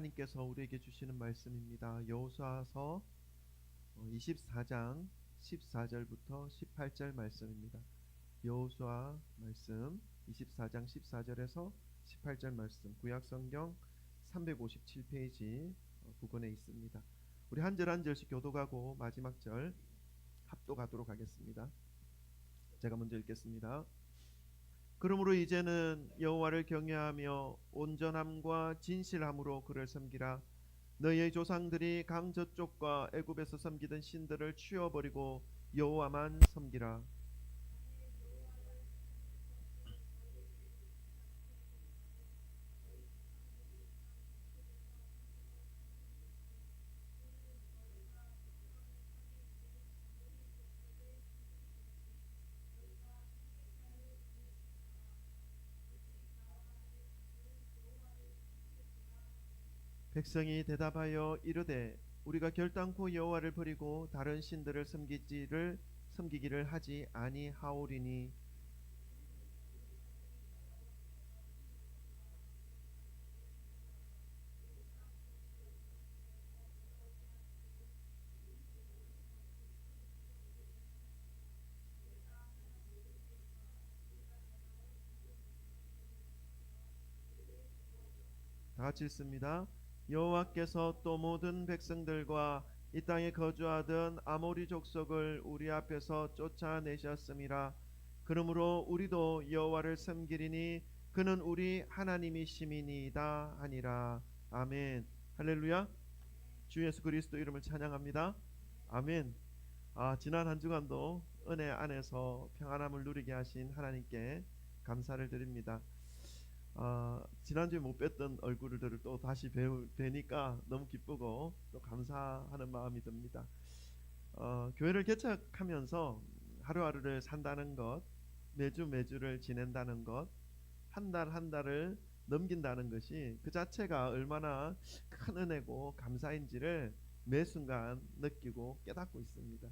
하나님께서 우리에게 주시는 말씀입니다. 여호수아서 24장 14절부터 18절 말씀입니다. 여호수아 말씀 24장 14절에서 18절 말씀, 구약성경 357페이지 부근에 있습니다. 우리 한 절 한 절씩 교독하고 마지막 절 합독하도록 하겠습니다. 제가 먼저 읽겠습니다. 그러므로 이제는 여호와를 경외하며 온전함과 진실함으로 그를 섬기라. 너희의 조상들이 강 저쪽과 애굽에서 섬기던 신들을 치워버리고 여호와만 섬기라. 백성이 대답하여 이르되 우리가 결단코 여호와를 버리고 다른 신들을 섬기기를 하지 아니하오리니. 다 같이 읽습니다. 여호와께서 또 모든 백성들과 이 땅에 거주하던 아모리 족속을 우리 앞에서 쫓아내셨음이라. 그러므로 우리도 여호와를 섬기리니 그는 우리 하나님이심이니이다 하니라. 아멘. 할렐루야. 주 예수 그리스도 이름을 찬양합니다. 아멘. 지난 한 주간도 은혜 안에서 평안함을 누리게 하신 하나님께 감사를 드립니다. 지난주에 못 뵀던 얼굴들을 또 다시 뵈니까 너무 기쁘고 또 감사하는 마음이 듭니다. 교회를 개척하면서 하루하루를 산다는 것, 매주매주를 지낸다는 것, 한 달 한 달을 넘긴다는 것이 그 자체가 얼마나 큰 은혜고 감사인지를 매 순간 느끼고 깨닫고 있습니다.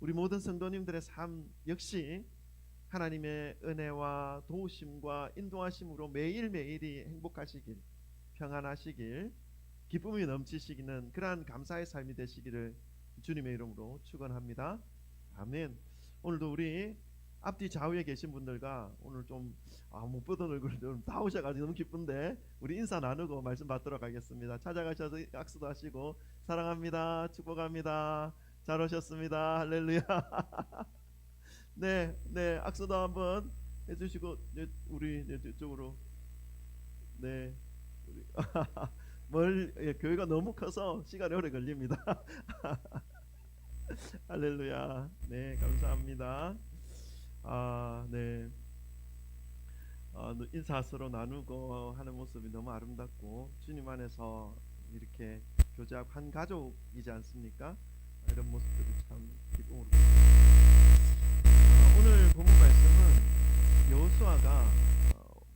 우리 모든 성도님들의 삶 역시 하나님의 은혜와 도우심과 인도하심으로 매일매일이 행복하시길, 평안하시길, 기쁨이 넘치시기는 그러한 감사의 삶이 되시기를 주님의 이름으로 축원합니다. 아멘. 오늘도 우리 앞뒤 좌우에 계신 분들과 오늘 좀 못 보던 얼굴들 다 오셔가지고 너무 기쁜데 우리 인사 나누고 말씀 받도록 하겠습니다. 찾아가셔서 악수도 하시고 사랑합니다, 축복합니다, 잘 오셨습니다, 할렐루야. 네, 네, 악수도 한번 해주시고, 네, 우리 이쪽으로, 네, 우리 교회가 너무 커서 시간이 오래 걸립니다. 할렐루야. 네, 감사합니다. 네, 인사 서로 나누고 하는 모습이 너무 아름답고 주님 안에서 이렇게 교제하고 한 가족이지 않습니까? 이런 모습들이 참 기쁨으로. 오늘 본문 말씀은 여호수아가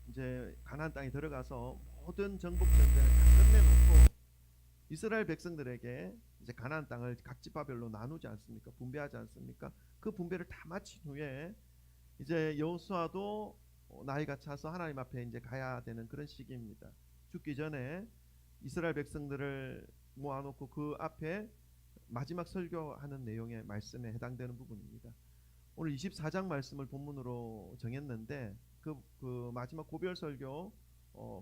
이제 가나안 땅에 들어가서 모든 정복 전쟁을 다 끝내놓고 이스라엘 백성들에게 이제 가나안 땅을 각 지파별로 나누지 않습니까? 분배하지 않습니까? 그 분배를 다 마친 후에 이제 여호수아도 나이가 차서 하나님 앞에 이제 가야 되는 그런 시기입니다. 죽기 전에 이스라엘 백성들을 모아놓고 그 앞에 마지막 설교하는 내용의 말씀에 해당되는 부분입니다. 오늘 24장 말씀을 본문으로 정했는데 그 마지막 고별 설교가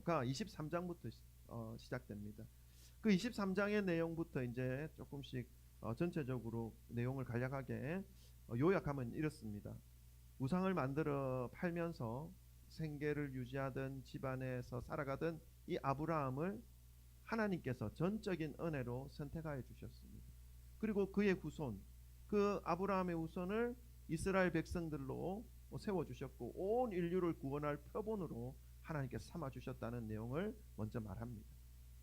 23장부터 시작됩니다. 그 23장의 내용부터 이제 조금씩 전체적으로 내용을 간략하게 요약하면 이렇습니다. 우상을 만들어 팔면서 생계를 유지하던 집안에서 살아가던 이 아브라함을 하나님께서 전적인 은혜로 선택하여 주셨습니다. 그리고 그의 후손, 그 아브라함의 후손을 이스라엘 백성들로 세워주셨고 온 인류를 구원할 표본으로 하나님께서 삼아주셨다는 내용을 먼저 말합니다.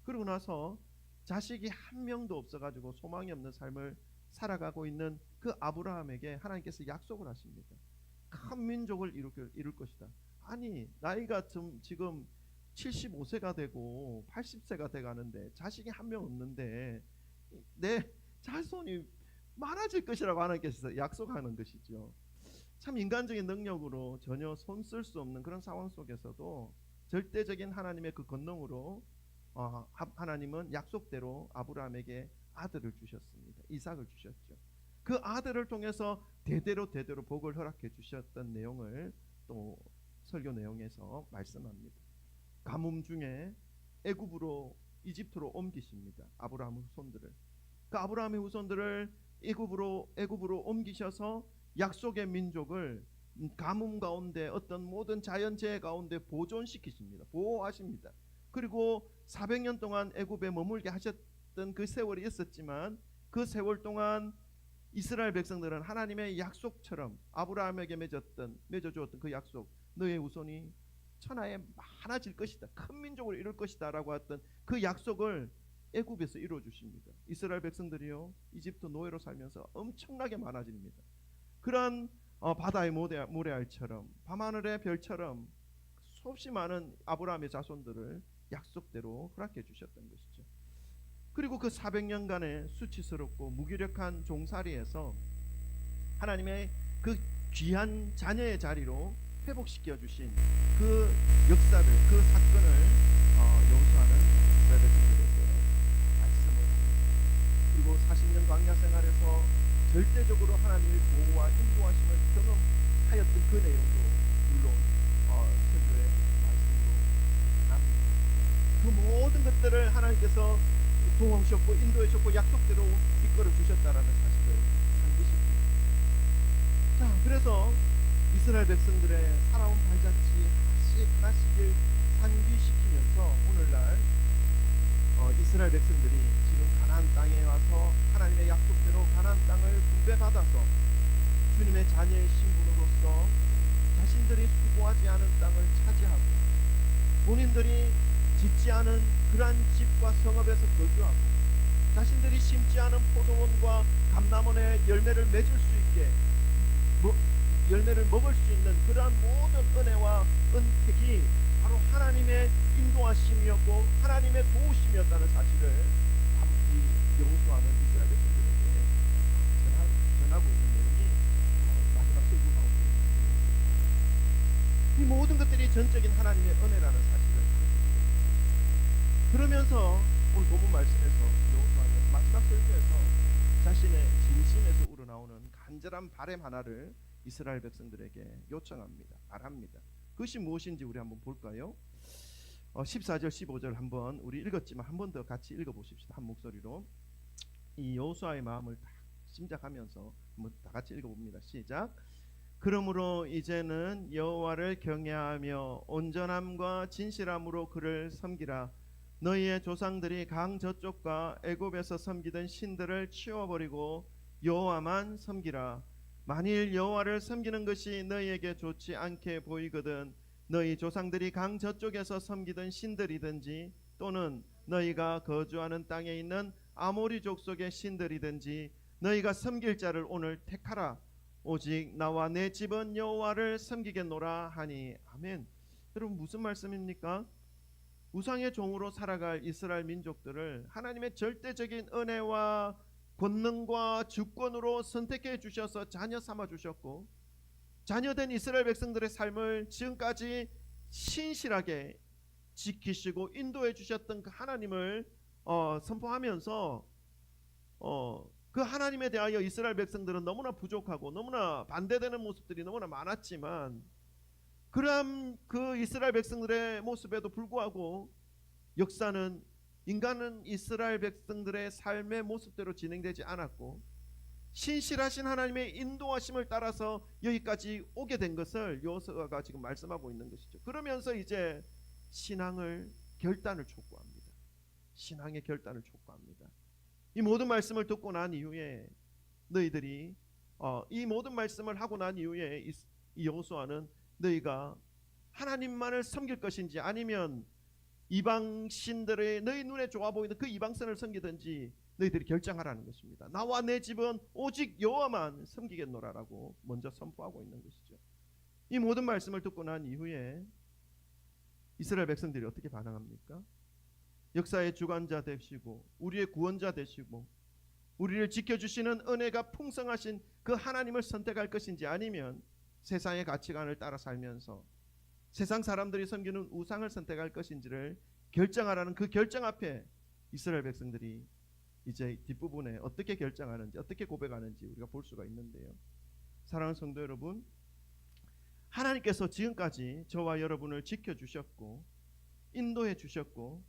그리고 나서 자식이 한 명도 없어가지고 소망이 없는 삶을 살아가고 있는 그 아브라함에게 하나님께서 약속을 하십니다. 큰 민족을 이룰 것이다. 아니 나이가 지금 75세가 되고 80세가 돼가는데 자식이 한 명 없는데 내 자손이 많아질 것이라고 하나님께서 약속하는 것이죠. 참 인간적인 능력으로 전혀 손쓸 수 없는 그런 상황 속에서도 절대적인 하나님의 그 권능으로 하나님은 약속대로 아브라함에게 아들을 주셨습니다. 이삭을 주셨죠. 그 아들을 통해서 대대로 복을 허락해 주셨던 내용을 또 설교 내용에서 말씀합니다. 가뭄 중에 애굽으로 이집트로 옮기십니다. 아브라함의 후손들을. 그 아브라함의 후손들을 애굽으로 옮기셔서 약속의 민족을 가뭄 가운데 어떤 모든 자연재해 가운데 보존시키십니다. 보호하십니다. 그리고 400년 동안 애굽에 머물게 하셨던 그 세월이 있었지만 그 세월 동안 이스라엘 백성들은 하나님의 약속처럼 아브라함에게 맺어주었던 그 약속, 너의 후손이 천하에 많아질 것이다, 큰 민족을 이룰 것이다 라고 했던 그 약속을 애굽에서 이루어 주십니다. 이스라엘 백성들이요 이집트 노예로 살면서 엄청나게 많아집니다. 그런 바다의 모래알처럼 밤하늘의 별처럼 수없이 많은 아브라함의 자손들을 약속대로 허락해 주셨던 것이죠. 그리고 그 400년간의 수치스럽고 무기력한 종살이에서 하나님의 그 귀한 자녀의 자리로 회복시켜 주신 그 역사를, 그 사건을 여호수아는 이스라엘 백성들에게 말씀을 합니다. 그리고 40년 광야 생활에서 절대적으로 하나님의 보호와 인도하심을 경험하였던 그 내용도 물론 설교의 말씀으로 전합니다. 그 모든 것들을 하나님께서 도우셨고 인도하셨고 약속대로 이끌어 주셨다라는 사실을 상기시킵니다. 자, 그래서 이스라엘 백성들의 살아온 발자취 하나씩을 상기시키면서 오늘날 이스라엘 백성들이 지금 가나안 땅에 와서 하나님의 약속대로 가나안 땅을 분배받아서 주님의 자녀의 신분으로서 자신들이 수고하지 않은 땅을 차지하고 본인들이 짓지 않은 그러한 집과 성읍에서 거주하고 자신들이 심지 않은 포도원과 감람원의 열매를 맺을 수 있게 열매를 먹을 수 있는 그러한 모든 은혜와 은택이 바로 하나님의 인도하심이었고 하나님의 도우심이었다는 사실을 여호수아는 이스라엘 백성들에게 전하고 있는 내용이 마지막 설교 가운데 있는 내용입니다. 이 모든 것들이 전적인 하나님의 은혜라는 사실을 그러면서 오늘 본문 말씀에서 여호수아는 마지막 설교에서 자신의 진심에서 우러나오는 간절한 바람 하나를 이스라엘 백성들에게 요청합니다. 바랍니다. 그것이 무엇인지 우리 한번 볼까요? 14절 15절 한번 우리 읽었지만 한 번 더 같이 읽어보십시다. 한 목소리로 이 여호수아의 마음을 다 짐작하면서 한번 다 같이 읽어봅니다. 시작. 그러므로 이제는 여호와를 경외하며 온전함과 진실함으로 그를 섬기라. 너희의 조상들이 강 저쪽과 애굽에서 섬기던 신들을 치워버리고 여호와만 섬기라. 만일 여호와를 섬기는 것이 너희에게 좋지 않게 보이거든 너희 조상들이 강 저쪽에서 섬기던 신들이든지 또는 너희가 거주하는 땅에 있는 아모리 족속의 신들이든지 너희가 섬길 자를 오늘 택하라. 오직 나와 내 집은 여호와를 섬기겠노라 하니. 아멘. 여러분 무슨 말씀입니까? 우상의 종으로 살아갈 이스라엘 민족들을 하나님의 절대적인 은혜와 권능과 주권으로 선택해 주셔서 자녀 삼아 주셨고 자녀된 이스라엘 백성들의 삶을 지금까지 신실하게 지키시고 인도해 주셨던 그 하나님을 선포하면서 그 하나님에 대하여 이스라엘 백성들은 너무나 부족하고 너무나 반대되는 모습들이 너무나 많았지만 그러한 그 이스라엘 백성들의 모습에도 불구하고 역사는 인간은 이스라엘 백성들의 삶의 모습대로 진행되지 않았고 신실하신 하나님의 인도하심을 따라서 여기까지 오게 된 것을 여호수아가 지금 말씀하고 있는 것이죠. 그러면서 이제 신앙의 결단을 촉구합니다. 신앙의 결단을 촉구합니다. 이 모든 말씀을 듣고 난 이후에 너희들이 이 모든 말씀을 하고 난 이후에 이 여호수아는 너희가 하나님만을 섬길 것인지 아니면 이방 신들의 너희 눈에 좋아 보이는 그 이방선을 섬기든지 너희들이 결정하라는 것입니다. 나와 내 집은 오직 여호와만 섬기겠노라라고 먼저 선포하고 있는 것이죠. 이 모든 말씀을 듣고 난 이후에 이스라엘 백성들이 어떻게 반응합니까? 역사의 주관자 되시고 우리의 구원자 되시고 우리를 지켜주시는 은혜가 풍성하신 그 하나님을 선택할 것인지 아니면 세상의 가치관을 따라 살면서 세상 사람들이 섬기는 우상을 선택할 것인지를 결정하라는 그 결정 앞에 이스라엘 백성들이 이제 뒷부분에 어떻게 결정하는지, 어떻게 고백하는지 우리가 볼 수가 있는데요. 사랑하는 성도 여러분, 하나님께서 지금까지 저와 여러분을 지켜주셨고 인도해 주셨고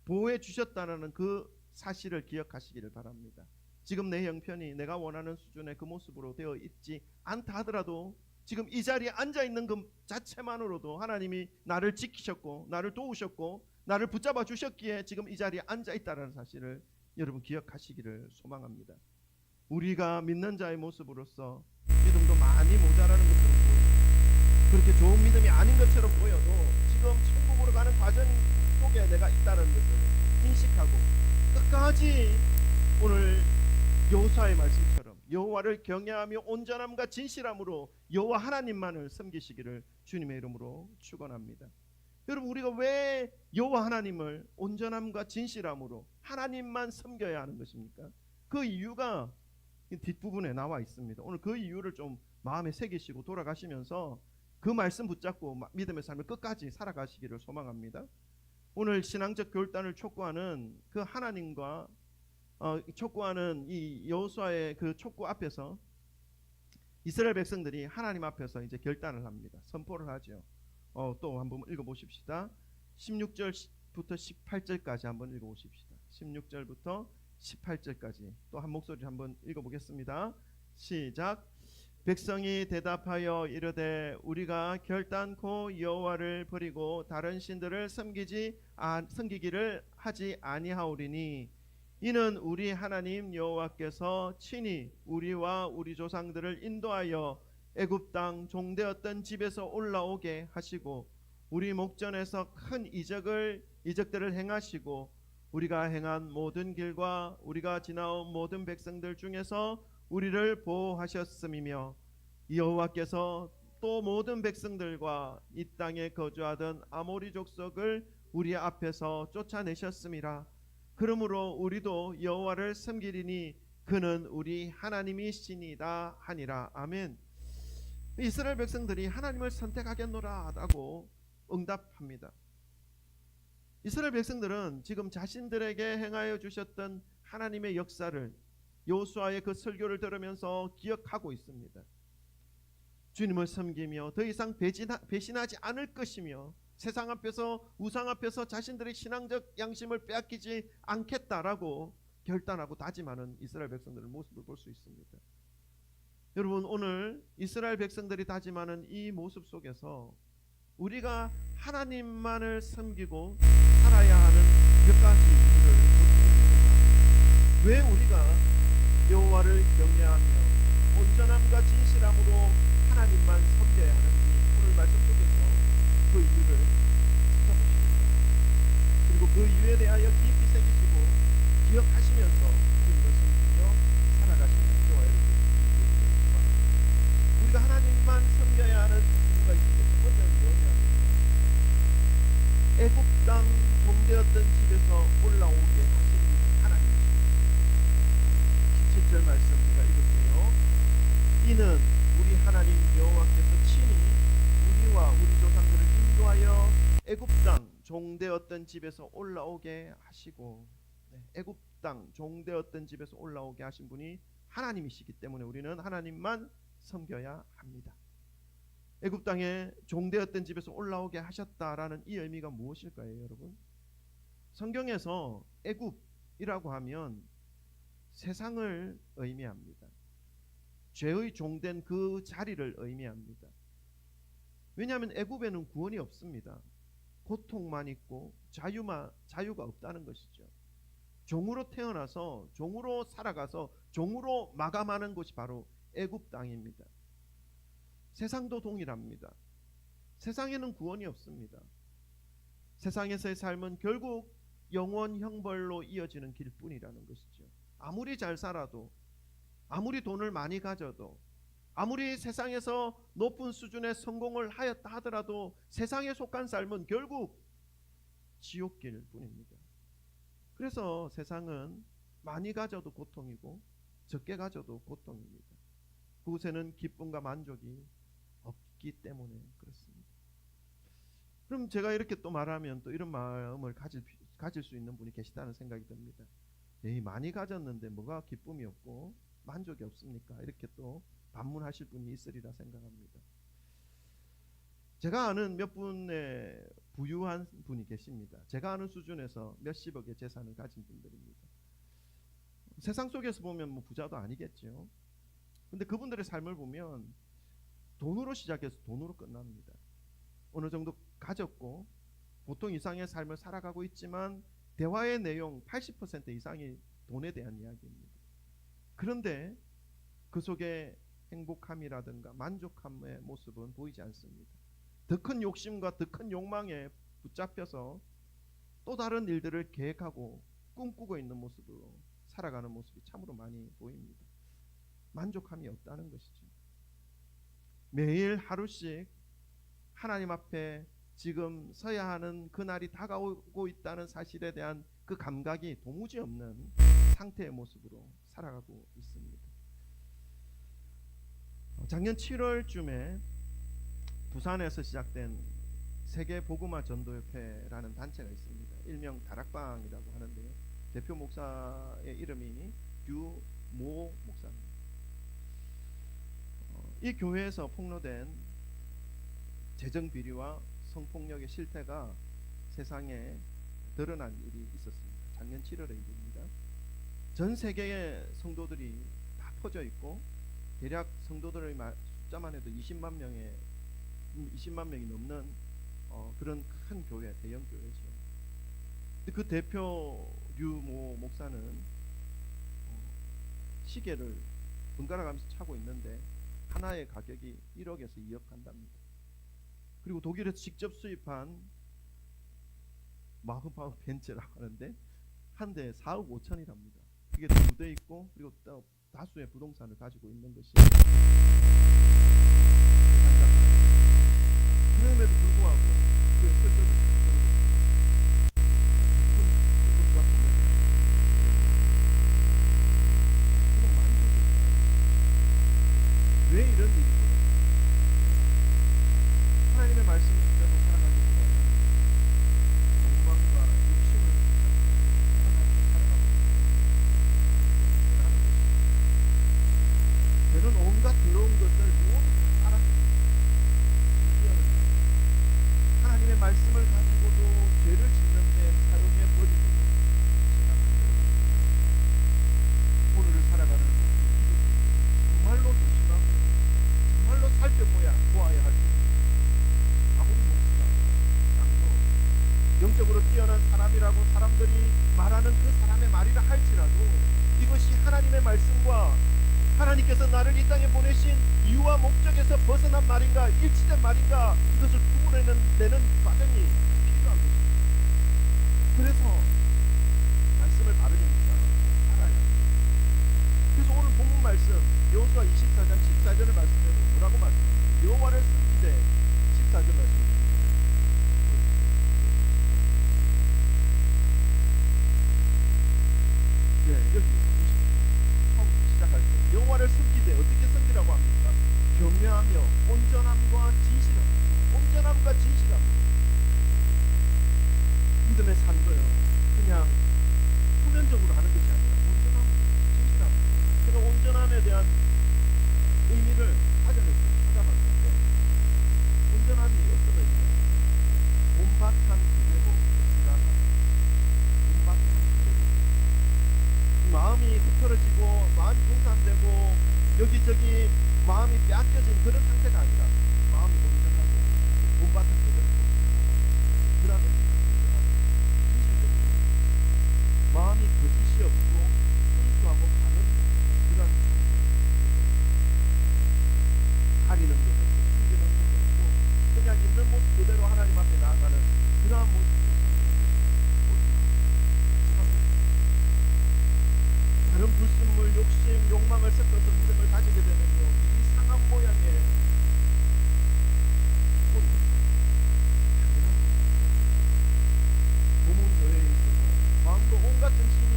보호해 주셨다는 그 사실을 기억하시기를 바랍니다. 지금 내 형편이 내가 원하는 수준의 그 모습으로 되어 있지 않다 하더라도 지금 이 자리에 앉아있는 그 자체만으로도 하나님이 나를 지키셨고 나를 도우셨고 나를 붙잡아 주셨기에 지금 이 자리에 앉아있다는 사실을 여러분 기억하시기를 소망합니다. 우리가 믿는 자의 모습으로서 믿음도 많이 모자라는 것처럼 보이고 그렇게 좋은 믿음이 아닌 것처럼 보여도 지금 천국으로 가는 과정 속에 내가 있다는 것을 인식하고 끝까지 오늘 여호수아의 말씀처럼 여호와를 경외하며 온전함과 진실함으로 여호와 하나님만을 섬기시기를 주님의 이름으로 축원합니다. 여러분, 우리가 왜 여호와 하나님을 온전함과 진실함으로 하나님만 섬겨야 하는 것입니까? 그 이유가 뒷부분에 나와 있습니다. 오늘 그 이유를 좀 마음에 새기시고 돌아가시면서 그 말씀 붙잡고 믿음의 삶을 끝까지 살아가시기를 소망합니다. 오늘 신앙적 결단을 촉구하는 그 하나님과 촉구하는 이 여호수아의 그 촉구 앞에서 이스라엘 백성들이 하나님 앞에서 이제 결단을 합니다. 선포를 하죠. 또 한번 읽어보십시다. 16절부터 18절까지 한번 읽어보십시다. 16절부터 18절까지 또 한 목소리 한번 읽어보겠습니다. 시작. 백성이 대답하여 이르되 우리가 결단코 여호와를 버리고 다른 신들을 섬기기를 하지 아니하오리니 이는 우리 하나님 여호와께서 친히 우리와 우리 조상들을 인도하여 애굽 땅 종되었던 집에서 올라오게 하시고 우리 목전에서 큰 이적들을 행하시고 우리가 행한 모든 길과 우리가 지나온 모든 백성들 중에서 우리를 보호하셨음이며 여호와께서 또 모든 백성들과 이 땅에 거주하던 아모리 족속을 우리 앞에서 쫓아내셨음이라. 그러므로 우리도 여호와를 섬기리니 그는 우리 하나님이시니이다 하니라. 아멘. 이스라엘 백성들이 하나님을 선택하겠노라 라고 응답합니다. 이스라엘 백성들은 지금 자신들에게 행하여 주셨던 하나님의 역사를 여호수아의 그 설교를 들으면서 기억하고 있습니다. 주님을 섬기며 더 이상 배신하지 않을 것이며 세상 앞에서 우상 앞에서 자신들의 신앙적 양심을 빼앗기지 않겠다라고 결단하고 다짐하는 이스라엘 백성들의 모습을 볼 수 있습니다. 여러분, 오늘 이스라엘 백성들이 다짐하는 이 모습 속에서 우리가 하나님만을 섬기고 살아야 하는 몇 가지 이유를 볼 수 있습니다. 왜 우리가 여호와를 경외하며 온전함과 진실함으로 하나님만 섬겨야 하는지 오늘 말씀 속에서 그 이유를 찾아보십니다. 그리고 그 이유에 대하여 깊이 새기시고 기억하시면서 주님을 섬기며 살아가시는 저와 여러분 우리가 하나님만 섬겨야 하는 이유가 있습니다. 첫 번째는 뭐냐면 애굽 땅 종되었던 집에서 올라오게 하신 하나님이십니다. 17절 말씀 제가 읽을게요. 이는 우리 하나님 여호와께서 친히 우리와 우리 조상들을 인도하여 애굽 땅 종되었던 집에서 올라오게 하시고, 애굽 땅 종되었던 집에서 올라오게 하신 분이 하나님이시기 때문에 우리는 하나님만 섬겨야 합니다. 애굽 땅에 종되었던 집에서 올라오게 하셨다라는 이 의미가 무엇일까요, 여러분? 성경에서 애굽이라고 하면 세상을 의미합니다. 죄의 종된 그 자리를 의미합니다. 왜냐하면 애굽에는 구원이 없습니다. 고통만 있고 자유가 없다는 것이죠. 종으로 태어나서 종으로 살아가서 종으로 마감하는 곳이 바로 애굽 땅입니다. 세상도 동일합니다. 세상에는 구원이 없습니다. 세상에서의 삶은 결국 영원 형벌로 이어지는 길뿐이라는 것이죠. 아무리 잘 살아도, 아무리 돈을 많이 가져도, 아무리 세상에서 높은 수준의 성공을 하였다 하더라도 세상에 속한 삶은 결국 지옥길 뿐입니다. 그래서 세상은 많이 가져도 고통이고 적게 가져도 고통입니다. 그곳에는 기쁨과 만족이 없기 때문에 그렇습니다. 그럼 제가 이렇게 또 말하면 또 이런 마음을 가질 수 있는 분이 계시다는 생각이 듭니다. 에이, 많이 가졌는데 뭐가 기쁨이 없고 만족이 없습니까? 이렇게 또 반문하실 분이 있으리라 생각합니다. 제가 아는 몇 분의 부유한 분이 계십니다. 제가 아는 수준에서 몇십억의 재산을 가진 분들입니다. 세상 속에서 보면 뭐 부자도 아니겠죠. 근데 그분들의 삶을 보면 돈으로 시작해서 돈으로 끝납니다. 어느 정도 가졌고 보통 이상의 삶을 살아가고 있지만 대화의 내용 80% 이상이 돈에 대한 이야기입니다. 그런데 그 속에 행복함이라든가 만족함의 모습은 보이지 않습니다. 더 큰 욕심과 더 큰 욕망에 붙잡혀서 또 다른 일들을 계획하고 꿈꾸고 있는 모습으로 살아가는 모습이 참으로 많이 보입니다. 만족함이 없다는 것이죠. 매일 하루씩 하나님 앞에 지금 서야 하는 그날이 다가오고 있다는 사실에 대한 그 감각이 도무지 없는 상태의 모습으로 살아가고 있습니다. 작년 7월쯤에 부산에서 시작된 세계 복음화 전도협회라는 단체가 있습니다. 일명 다락방이라고 하는데요. 대표 목사의 이름이 류모 목사입니다. 이 교회에서 폭로된 재정 비리와 성폭력의 실태가 세상에 드러난 일이 있었습니다. 작년 7월의 일입니다. 전 세계의 성도들이 다 퍼져 있고 대략 성도들의 숫자만 해도 20만 명이 넘는 그런 큰 교회, 대형 교회죠. 그 대표 류모 목사는 시계를 번갈아 가면서 차고 있는데 하나의 가격이 1억에서 2억 한답니다. 그리고 독일에서 직접 수입한 마흐바흐 벤츠라고 하는데 한 대에 4억 5천이랍니다. 그게 두 대 있고 그리고 또 다수의 부동산을 가지고 있는 것이 그럼에도 불구하고 그 설득을 왜 이런 일이 벌어집니까? 하나님의 말씀을 그대로 살아가기 보다는 욕망과 욕심을 붙잡고 살아가고 있다는 것입니다. 저는 온갖 더러운 것들 모두 다 알았습니다. 하나님의 말씀을 가지고도 죄를 짓는데 사용해 버리도록 제가 만들어봤습니다. 오늘을 살아가는 정말로 조심하고 정말로 살펴보아야 할 부분입니다. 아무리 목수가 장로 영적으로 뛰어난 사람이라고 사람들이 말하는 그 사람의 말이라 할지라도 이것이 하나님의 말씀과 하나님께서 나를 이 땅에 보내신 이유와 목적에서 벗어난 말인가 일치된 말인가 이것을 구분해내는 과정이 필요한 것입니다. 그래서 말씀을 바르게 묵상하고 알아야 합니다. 그래서 오늘 본문 말씀 여호수아 24장 14절을 말씀해도 뭐라고 말씀합니까? 여호와를 섬기되 14절 말씀입니다. 여기 처음 시작할 때 여호와를 섬기되 어떻게 섬기라고 합니까? 경외하며 온전함과 진실함 믿음의 삶도요 그냥 표면적으로 하는 것이 아니라 온전함, 진실함. 제가 온전함에 대한 의미를 사전에서 찾아봤는데 온전함이 어떤 의미냐면 본바탕 그대로 불안하다. 본바탕 그대로 마음이 흐트러지고 마음이 분산되고 여기저기 마음이 빼앗겨진 그런 상태가 아니라 마음이 온전하고 본바탕 그대로 그런 의미가 온전하다. 진실적으로 마음이 거짓이 없고 순수하고 바른 그런 상태. 가리는 것 없고 숨기는 것 없고 그냥 있는 모습 그대로 하나님 앞에 나아가는 그러한 모습으로 다른 불순물, 욕심, 욕망을 섞어서 믿음을 가지게 되면요 이 이상한 모양의 꼴이 당연한 거죠. 몸은 여에 있고 마음도 온갖 정신이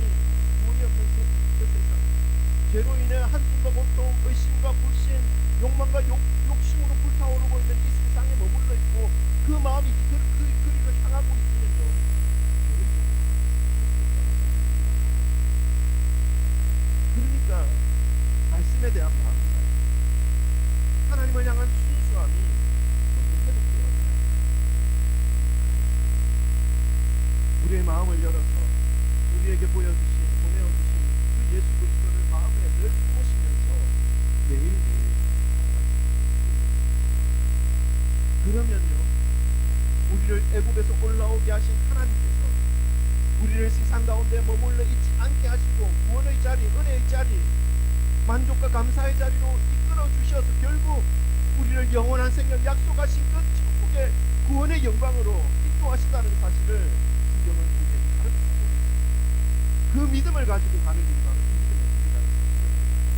구원이 없는 그 세상 죄로 인해 한숨과 고통, 의심과 불신, 욕망과 욕심으로 불타오르고 있는 이 세상에 머물러 있고 그 마음이 그리를 향하고 있으면요, 죄의 종으로 그러니까 말씀에 대한 마음입니다. 하나님을 향한 순수함이 먼저 회복되어야 돼요. 우리의 마음을 열어서 우리에게 보여주신 그 예수 그리스도를 마음에 늘 품으시면서 매일매일 그러면요, 우리를 애굽에서 올라오게 하신 하나님께서 우리를 세상 가운데 머물러 있지 않게 하시고 구원의 자리, 은혜의 자리, 만족과 감사의 자리로 이끌어 주셔서 결국 우리를 영원한 생명 약속하신 그 천국의 구원의 영광으로 인도하신다는 사실을 성경은 우리에게 가르치고 있습니다. 그 믿음을 가지고 가는 일이 바로 이 믿음의 길이라는 사실을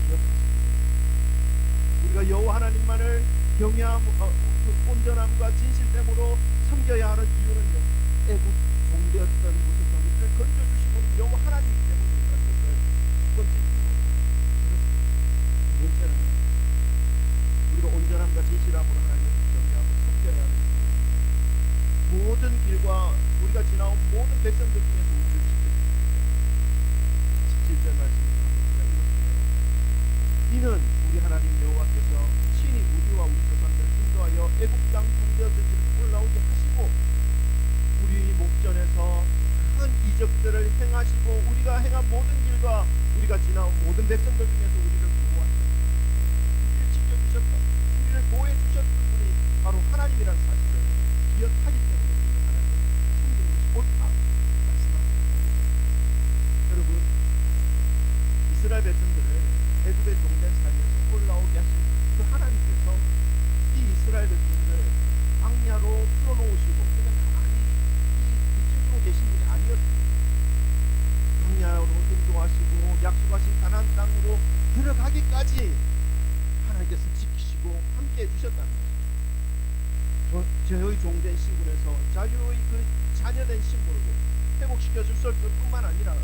기억하시고 우리가 여호와 하나님만을 경외함, 그 온전함과 진실됨으로 섬겨야 하는 이유는요, 애굽 종되었던 곳에서 우리를 건져주신 분이 여호와 하나님이기 때문이라는 것을 첫 번째 이유입니다. 두 번째는 우리가 온전함과 진실함으로 하나님을 경외하고 섬겨야 하는 이유는 모든 길과 우리가 지나온 모든 백성들 중에서 우리를 지켜주시기 때문에 17절 말씀을 한번 제가 읽어볼게요. 이는 우리 하나님 여호와께서 친히 우리와 우리 조상들을 인도하여 애굽 땅 종되었던 지를 올라오게 하시고 우리 목전에서 큰 이적들을 행하시고 우리가 행한 모든 길과 우리가 지나온 모든 백성들 중에서 우리를 보호하셨다. 우리를 지켜주셨다. 우리를 보호해 주셨던 분이 바로 하나님이라는 사실을 기억하기 때문에 우리는 하나님을 섬기는 것이 옳다 말씀하고 있습니다. 여러분, 이스라엘 백성들을 애굽의 종된 삶에서 올라오게 하신 그 하나님께서 이 이스라엘 백성들을 광야로 풀어놓으시고 그냥 가만히 이 계신 분이 아니었습니다. 광야로 인도하시고 약속하신 가나안 땅으로 들어가기까지 하나님께서 지키시고 함께 해주셨다는 것입니다. 죄의 종된 신분에서 자유의 그 자녀된 신분으로 회복시켜 주실 뿐만 아니라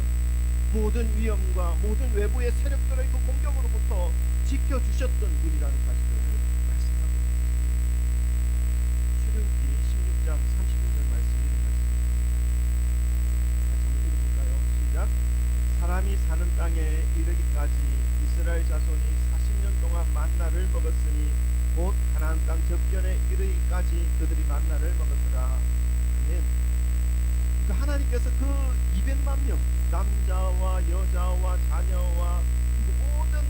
모든 위험과 모든 외부의 세력들의 그 공격으로부터 지켜주셨던 분이라는 사실을 말씀하고 있습니다. 출애굽기 16장 35절 말씀 이런 말씀입니다. 한번 읽어볼까요? 시작. 사람이 사는 땅에 이르기까지 이스라엘 자손이 40년 동안 만나를 먹었으니 곧 가나안 땅 접견에 이르기까지 그들이 만나를 먹었더라. 아멘. 그러니까 하나님께서 그 200만 명 남자와 여자와 자녀와 모든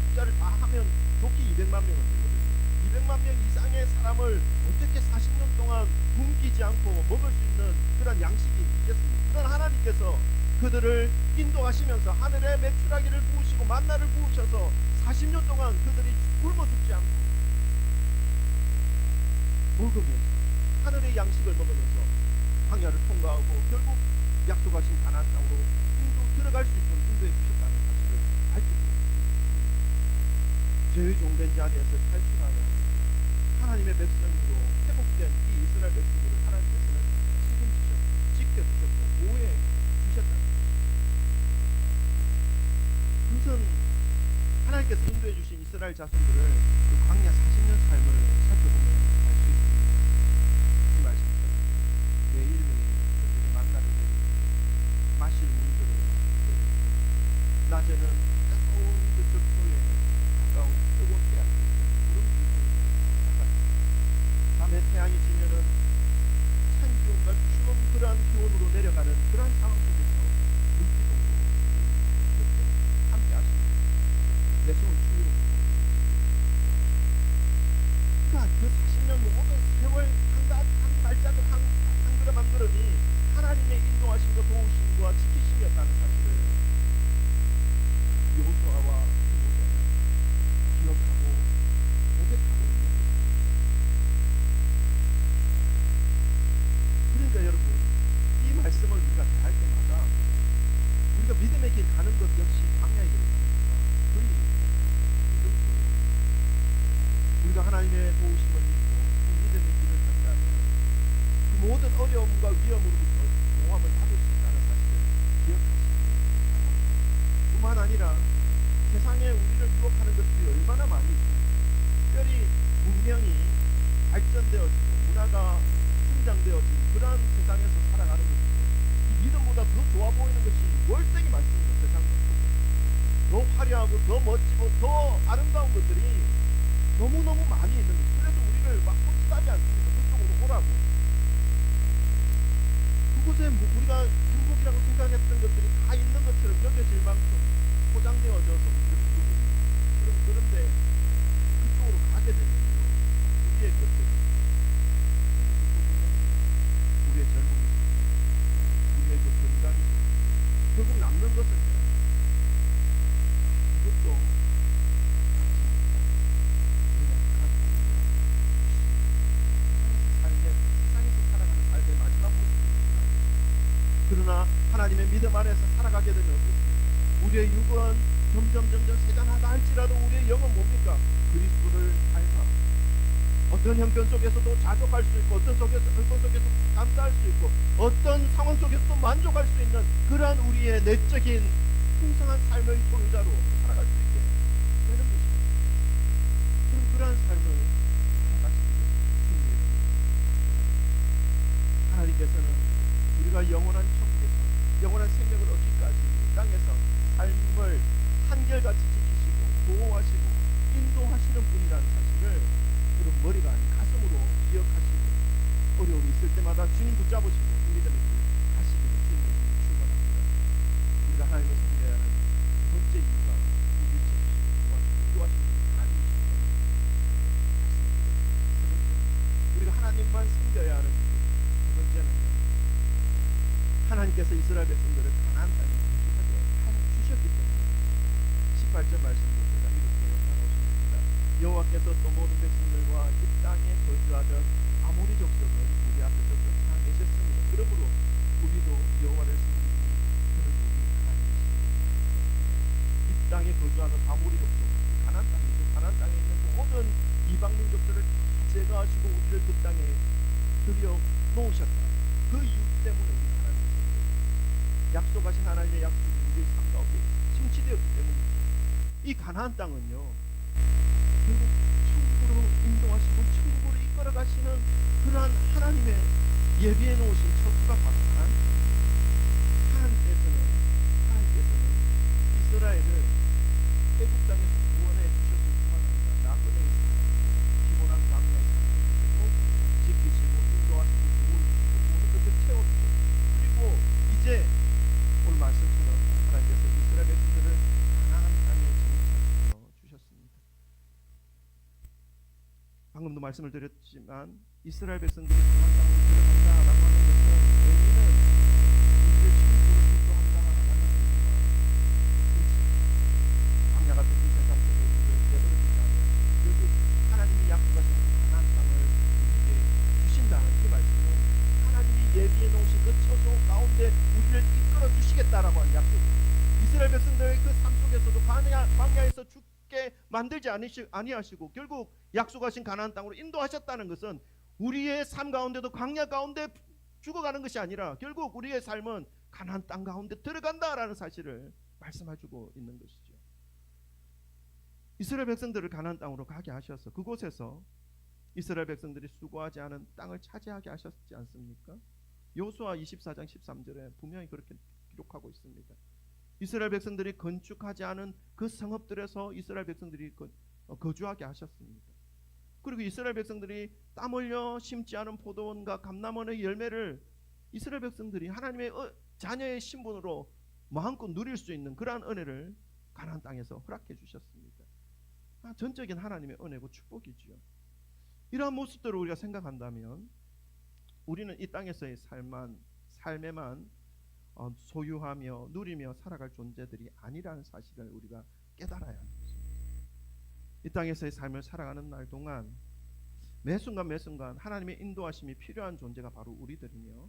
숫자를 다 하면 좋게 200만 명은 되거든요. 200만 명 이상의 사람을 어떻게 40년 동안 굶기지 않고 먹을 수 있는 그런 양식이 있겠습니까? 그런 하나님께서 그들을 인도하시면서 하늘에 메추라기를 부으시고 만나를 부으셔서 40년 동안 그들이 굶어 죽지 않고 먹으면서 하늘의 양식을 먹으면서 광야를 통과하고 결국 약속하신 가나안 땅으로 들어갈 수 있도록 인도해 주셨다는 사실을 밝히고 죄의 종된 자리에서 탈출하여 하나님의 백성으로 회복된 이 이스라엘 백성들을 하나님께서는 책임지셨고 지켜주셨고 보호해 주셨다는 것입니다. 그것은 하나님께서 인도해 주신 이스라엘 자손들을 그 광야 40년 삶을 살펴보면 알 수 있습니다. 이 말씀처럼 매일매일 그들이 만나를 내리고 마실 물들을 내리고 낮에는 뜨거운 그 적도에 가까운 뜨거운 태양이 구름 기둥으로 나가고 밤에 태양이 지면은 찬 기온과 추운 그러한 기온으로 내려가는 그러한 상황 속에서 물기둥으로 그렇게 함께 하십니다. 내 손을 추위로 그러니까 그 40년 모든 세월 한 발자국 한 걸음 한 걸음이 하나님의 인도하심과 도우심과 지키심이었다는 사실을 여호수아와 모세는 기억하고 고백하고 있는 것입니다. 그러니까 여러분, 이 말씀을 우리가 대할 때마다 우리가 믿음의 길 가는 것 역시 광야의 길을 가는 것과 거의 유등소예요. 우리가 하나님의 도우심을 믿고 그 믿음의 길을 간다면 그 모든 어려움과 위험으로부터 모함을 받을 수 있다는 사실을 기억하시고 뿐만 아니라 세상에 우리를 유혹하는 것들이 얼마나 많이 있습니까? 특별히 문명이 발전되어지고 문화가 성장되어진 그러한 세상에서 살아가는 것이죠. 이 믿음보다 더 좋아 보이는 것이 월등히 많습니다. 세상 속에 더 화려하고 더 멋지고 더 아름다운 것들이 너무너무 많이 있는 거죠. 그래서 우리를 막 손짓하지 않습니까? 그쪽으로 오라고. 그곳에 우리가 행복이라고 생각했던 것들이 다 있는 것처럼 여겨질 만큼 포장되어져서 우리를 부르고 있는 그런데 그쪽으로 가게 되면요, 우리의 것들이 우리의 젊음이 우리의 그 건강이 결국 남는 것은요, 이것도 세상에서 살아가는 삶의 마지막 모습입니다. 그러나 하나님의 믿음 안에서 살아가게 되면 어떻습니까? 우리의 육은 점점 세잔하다 할지라도 우리의 영은 뭡니까? 그리스도를 닮아 어떤 형편 속에서도 자족할 수 있고 어떤 형편 속에서도 감사할 수 있고 어떤 상황 속에서도 만족할 수 있는 그러한 우리의 내적인 풍성한 삶의 소유자로 살아갈 수 있게 되는 것입니다. 그럼 그러한 삶을 살아가시는 주님의 하나님께서는 우리가 영원한 천국에서 영원한 생명을 얻기까지 이 땅에서 삶을 한결같이 지키시고 보호하시고 인도하시는 분이라는 사실을 여러분 머리가 아닌 가슴으로 기억하시고 어려움이 있을 때마다 주님 붙잡으시고 이 믿음의 길을 가시기를 주님의 이름으로 축원합니다. 우리가 하나님을 섬겨야 하는 두 번째 이유가 우리를 지키시고 인도하시는 하나님이시기 때문에 세 번째 우리가 하나님만 섬겨야 하는 이유 두 번째는요, 하나님께서 이스라엘 백성들을 가나안 땅에 거주하게 주셨기 때문에 18절 말씀도 제가 이렇게 나오십니다. 여호와께서 또 모든 백성들과 이 땅에 거주하던 아모리 족속을 우리 앞에서 쫓아내셨으니 그러므로 우리도 여호와를 섬기니 그는 우리 하나님이십니다. 이 땅에 거주하는 아모리 족속, 가나안 땅이죠. 가나안 땅에 있는 모든 이방 민족들을 다 제거하시고 우리를 그 땅에 들여 놓으셨다. 그 이유 때문에 우리 하나님을 섬겨요. 약속하신 하나님의 약속이 우리의 삶 가운데 성취되었기 때문이죠. 이 가나안 땅은요, 결국 천국으로 인도하시고 천국으로 이끌어 가시는 그러한 하나님의 예비해 놓으신 처소가 바로 가나안 땅입니다. 하나님께서는 이스라엘을 애굽 땅에서 구원해 주셨을 뿐만 아니라 나그네의 삶, 피곤한 광야의 삶에서도 지키시고 인도하시고 보호해주시고 모든 것을 채워주셨습니다. 그리고 이제 오늘 말씀처럼 하나님께서 이스라엘 백성들을 가나안 땅에 정착시켜 주셨습니다. 방금도 말씀을 드렸지만 이스라엘 백성들이 가나안 땅으로 들어간다라고 하는 것은 의미는 우리를 천국으로 인도한다라는 의미와 광야 같은 이 세상 속에 우리를 내버려두지 않으면 결국 하나님이 약속하신 그 가나안 땅을 우리에게 주신다는 이 말씀은 하나님이 예비해 놓으신 그 처소 가운데 우리를 이끌어 주시겠다라고 하는 약속입니다. 이스라엘 백성들의 그 삶 속에서도 광야에서 죽게 만들지 아니하시고 결국 약속하신 가나안 땅으로 인도하셨다는 것은 우리의 삶 가운데도 광야 가운데 죽어가는 것이 아니라 결국 우리의 삶은 가나안 땅 가운데 들어간다라는 사실을 말씀해주고 있는 것이죠. 이스라엘 백성들을 가나안 땅으로 가게 하셔서 그곳에서 이스라엘 백성들이 수고하지 않은 땅을 차지하게 하셨지 않습니까? 여호수아 24장 13절에 분명히 그렇게 기록하고 있습니다. 이스라엘 백성들이 건축하지 않은 그 성읍들에서 이스라엘 백성들이 거주하게 하셨습니다. 그리고 이스라엘 백성들이 땀 흘려 심지 않은 포도원과 감람원의 열매를 이스라엘 백성들이 하나님의 자녀의 신분으로 마음껏 누릴 수 있는 그러한 은혜를 가나안 땅에서 허락해 주셨습니다. 전적인 하나님의 은혜고 축복이지요. 이러한 모습들을 우리가 생각한다면 우리는 이 땅에서의 삶에만 소유하며 누리며 살아갈 존재들이 아니라는 사실을 우리가 깨달아야 하는 것입니다. 이 땅에서의 삶을 살아가는 날 동안 매 순간 하나님의 인도하심이 필요한 존재가 바로 우리들이며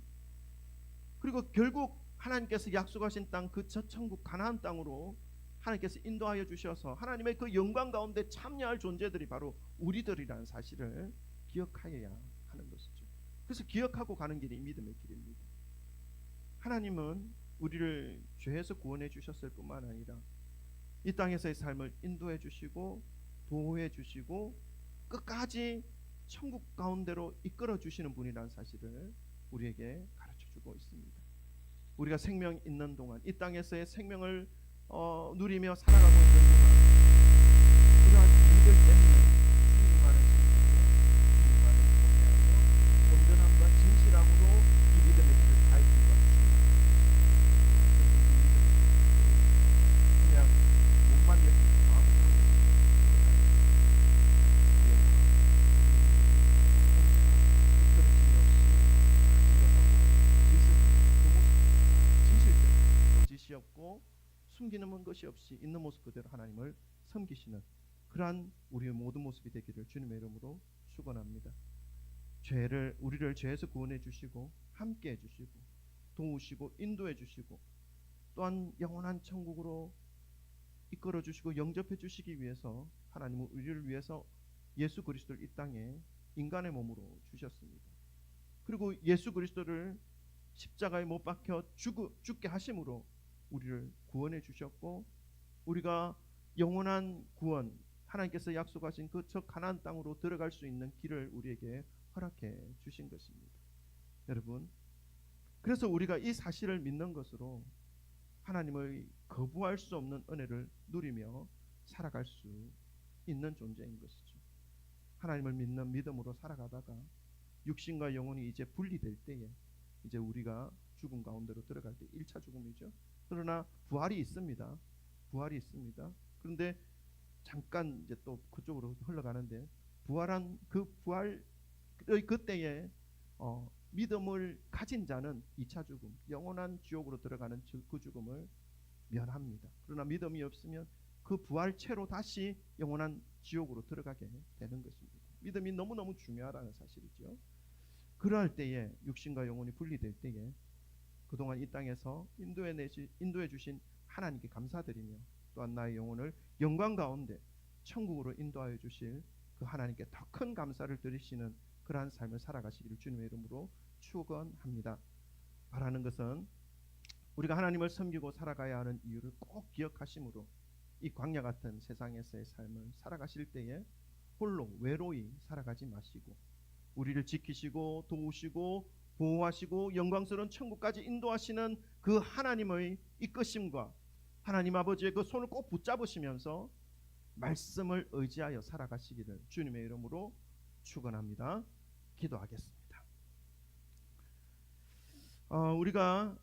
그리고 결국 하나님께서 약속하신 땅 그 첫 천국 가나안 땅으로 하나님께서 인도하여 주셔서 하나님의 그 영광 가운데 참여할 존재들이 바로 우리들이라는 사실을 기억하여야 하는 것이죠. 그래서 기억하고 가는 길이 믿음의 길입니다. 하나님은 우리를 죄에서 구원해 주셨을 뿐만 아니라 이 땅에서의 삶을 인도해 주시고 보호해 주시고 끝까지 천국 가운데로 이끌어 주시는 분이라는 사실을 우리에게 가르쳐 주고 있습니다. 우리가 생명 있는 동안, 이 땅에서의 생명을 누리며 살아가고 있는 동안 그러한 죄들 때문에 주님만을 섬기며 주님만을 경외하며 온전함과 진실함으로 이 믿음의 길을 갈 수가 있습니다. 그냥 몸만 여기고 마음을 없고 숨기는 것이 없이 있는 모습 그대로 하나님을 섬기시는 그러한 우리의 모든 모습이 되기를 주님의 이름으로 축원합니다. 우리를 죄에서 구원해 주시고 함께 해 주시고 도우시고 인도해 주시고 또한 영원한 천국으로 이끌어 주시고 영접해 주시기 위해서 하나님은 우리를 위해서 예수 그리스도를 이 땅에 인간의 몸으로 주셨습니다. 그리고 예수 그리스도를 십자가에 못 박혀 죽게 하심으로 우리를 구원해 주셨고 우리가 영원한 구원 하나님께서 약속하신 그 저 가나안 땅으로 들어갈 수 있는 길을 우리에게 허락해 주신 것입니다. 여러분, 그래서 우리가 이 사실을 믿는 것으로 하나님의 거부할 수 없는 은혜를 누리며 살아갈 수 있는 존재인 것이죠. 하나님을 믿는 믿음으로 살아가다가 육신과 영혼이 이제 분리될 때에 이제 우리가 죽음 가운데로 들어갈 때 1차 죽음이죠. 그러나 부활이 있습니다. 부활이 있습니다. 그런데 잠깐 이제 또 그쪽으로 흘러가는데 부활한 그 부활의 그때에 믿음을 가진 자는 2차 죽음, 영원한 지옥으로 들어가는 그 죽음을 면합니다. 그러나 믿음이 없으면 그 부활체로 다시 영원한 지옥으로 들어가게 되는 것입니다. 믿음이 너무너무 중요하다는 사실이죠. 그럴 때에 육신과 영혼이 분리될 때에 그동안 이 땅에서 인도해 주신 하나님께 감사드리며 또한 나의 영혼을 영광 가운데 천국으로 인도하여 주실 그 하나님께 더 큰 감사를 드리시는 그러한 삶을 살아가시기를 주님의 이름으로 축원합니다. 바라는 것은 우리가 하나님을 섬기고 살아가야 하는 이유를 꼭 기억하심으로 이 광야 같은 세상에서의 삶을 살아가실 때에 홀로 외로이 살아가지 마시고 우리를 지키시고 도우시고 보호하시고 영광스러운 천국까지 인도하시는 그 하나님의 이끄심과 하나님 아버지의 그 손을 꼭 붙잡으시면서 말씀을 의지하여 살아가시기를 주님의 이름으로 축원합니다. 기도하겠습니다. 우리가